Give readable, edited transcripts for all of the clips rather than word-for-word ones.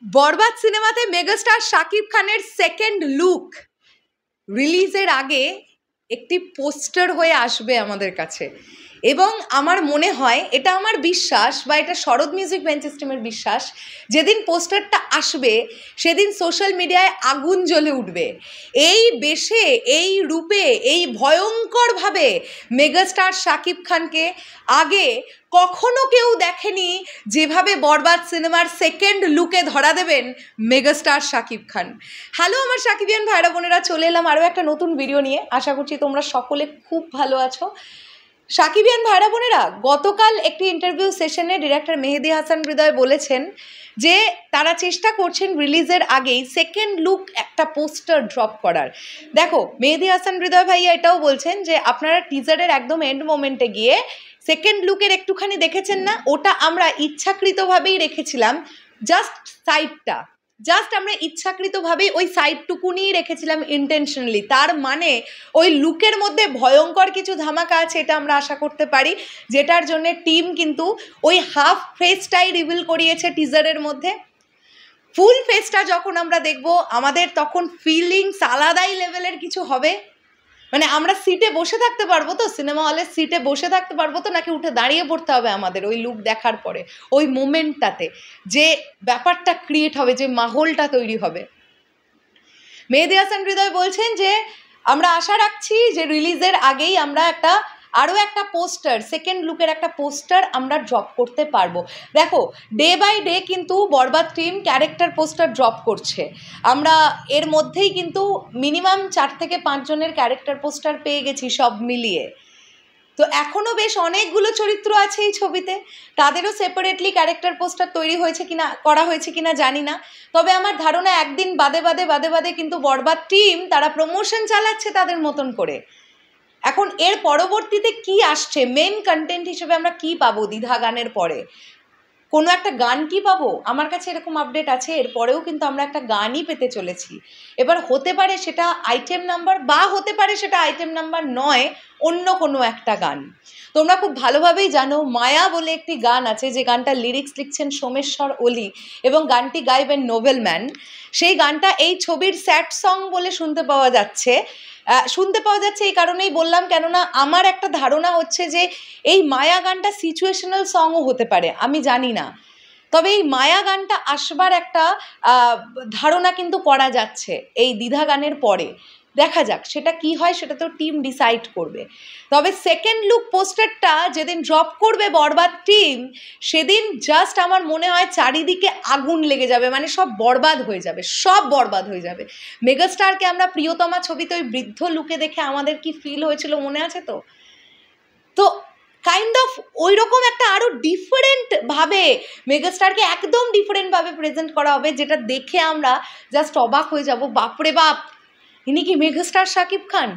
বরবাদ সিনেমাতে মেগাস্টার শাকিব খানের second look রিলিজের আগে একটি পোস্টার হয়ে আসবে আমাদের কাছে, এবং আমার মনে হয়, এটা আমার বিশ্বাস বা এটা শরৎ মিউজিক বেঞ্চ সিস্টেমের বিশ্বাস, যেদিন পোস্টারটা আসবে সেদিন সোশ্যাল মিডিয়ায় আগুন জ্বলে উঠবে। এই বেশে, এই রূপে, এই ভয়ঙ্করভাবে মেগাস্টার শাকিব খানকে আগে কখনো কেউ দেখেনি। যেভাবে বরবাদ সিনেমার সেকেন্ড লুকে ধরা দেবেন মেগাস্টার শাকিব খান। হ্যালো আমার শাকিবিয়ান ভাইরা বোনেরা, চলে এলাম আরও একটা নতুন ভিডিও নিয়ে। আশা করছি তোমরা সকলে খুব ভালো আছো। শাকিবিয়ান ভাইরা বোনেরা, গতকাল একটি ইন্টারভিউ সেশনে ডিরেক্টর মেহেদী হাসান হৃদয় বলেছেন যে তারা চেষ্টা করছেন রিলিজের আগেই সেকেন্ড লুক একটা পোস্টার ড্রপ করার। দেখো, মেহেদী হাসান হৃদয় ভাইয়া এটাও বলছেন যে আপনারা টিজারের একদম এন্ড মোমেন্টে গিয়ে সেকেন্ড লুকের একটুখানি দেখেছেন না, ওটা আমরা ইচ্ছাকৃতভাবেই রেখেছিলাম, জাস্ট আমরা ইচ্ছাকৃতভাবেই ওই সাইডটুকুনিই রেখেছিলাম ইন্টেনশনালি। তার মানে ওই লুকের মধ্যে ভয়ঙ্কর কিছু ধামাকা আছে, এটা আমরা আশা করতে পারি, যেটার জন্য টিম কিন্তু ওই হাফ ফেসটাই রিভিল করিয়েছে টিজারের মধ্যে। ফুল ফেসটা যখন আমরা দেখব আমাদের তখন ফিলিংস আলাদাই লেভেলের কিছু হবে। মানে আমরা সিটে বসে থাকতে পারবো তো, সিনেমা হলের সিটে বসে থাকতে পারবো তো, নাকি উঠে দাঁড়িয়ে পড়তে হবে আমাদের ওই লুক দেখার পরে? ওই মোমেন্টটাতে যে ব্যাপারটা ক্রিয়েট হবে, যে মাহলটা তৈরি হবে। মেহেদী হাসান হৃদয় বলছেন যে আমরা আশা রাখছি যে রিলিজের আগেই আমরা আরও একটা পোস্টার, সেকেন্ড লুকের একটা পোস্টার আমরা ড্রপ করতে পারবো। দেখো, ডে বাই ডে কিন্তু বরবাদ টিম ক্যারেক্টার পোস্টার ড্রপ করছে। আমরা এর মধ্যেই কিন্তু মিনিমাম 4 থেকে 5 জনের ক্যারেক্টার পোস্টার পেয়ে গেছি সব মিলিয়ে। তো এখনও বেশ অনেকগুলো চরিত্র আছে এই ছবিতে, তাদেরও সেপারেটলি ক্যারেক্টার পোস্টার তৈরি হয়েছে কিনা, করা হয়েছে কিনা জানি না। তবে আমার ধারণা একদিন বাদে কিন্তু বরবাদ টিম তারা প্রমোশন চালাচ্ছে তাদের মতন করে। এখন এর পরবর্তীতে কি আসছে, মেন কন্টেন্ট হিসেবে আমরা কি পাবো? দ্বিধা গানের পরে কোনো একটা গান কি পাবো? আমার কাছে এরকম আপডেট আছে, এরপরেও কিন্তু আমরা একটা গানই পেতে চলেছি। এবার হতে পারে সেটা আইটেম নাম্বার, বা হতে পারে সেটা আইটেম নাম্বার নয়, অন্য কোনো একটা গান। তোমরা খুব ভালোভাবেই জানো মায়া বলে একটি গান আছে, যে গানটার লিরিক্স লিখছেন সোমেশ্বর ওলি এবং গানটি গাইবেন নোবেলম্যান। সেই গানটা এই ছবির স্যাড সং বলে শুনতে পাওয়া যাচ্ছে এই কারণেই বললাম, কেননা আমার একটা ধারণা হচ্ছে যে এই মায়া গানটা সিচুয়েশনাল সংও হতে পারে, আমি জানি না। তবে এই মায়া গানটা আসবার একটা ধারণা কিন্তু করা যাচ্ছে এই দ্বিধা গানের পরে। দেখা যাক সেটা কি হয়, সেটা তো টিম ডিসাইড করবে। তবে সেকেন্ড লুক পোস্টারটা যেদিন ড্রপ করবে বরবাদ টিম, সেদিন জাস্ট আমার মনে হয় চারিদিকে আগুন লেগে যাবে, মানে সব বরবাদ হয়ে যাবে। মেগাস্টারকে আমরা প্রিয়তমা ছবিতে ওই বৃদ্ধ লুকে দেখে আমাদের কি ফিল হয়েছিল মনে আছে তো? তো কাইন্ড অফ ওই রকম একটা আরও ডিফারেন্টভাবে মেগাস্টারকে একদম ডিফারেন্টভাবে প্রেজেন্ট করা হবে, যেটা দেখে আমরা জাস্ট অবাক হয়ে যাব, বাপরে বাপ, ইনি কি মেগাস্টার শাকিব খান?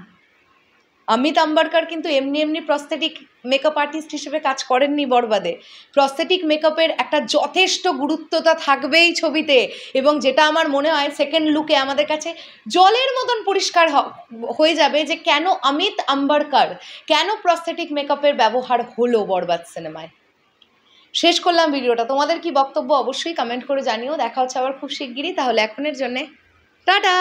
অমিত আম্বারকার কিন্তু এমনি প্রস্থেটিক মেকআপ আর্টিস্ট হিসেবে কাজ করেননি বরবাদে। প্রস্থেটিক মেকআপের একটা যথেষ্ট গুরুত্বতা থাকবেই ছবিতে, এবং যেটা আমার মনে হয় সেকেন্ড লুকে আমাদের কাছে জলের মতন পরিষ্কার হয়ে যাবে যে কেন অমিত আম্বারকার, কেন প্রস্থেটিক মেকআপের ব্যবহার হলো বরবাদ সিনেমায়। শেষ করলাম ভিডিওটা। তোমাদের কি বক্তব্য অবশ্যই কমেন্ট করে জানিও। দেখা হচ্ছে আবার খুব শিগগিরই। তাহলে এখনের জন্যে টাটা।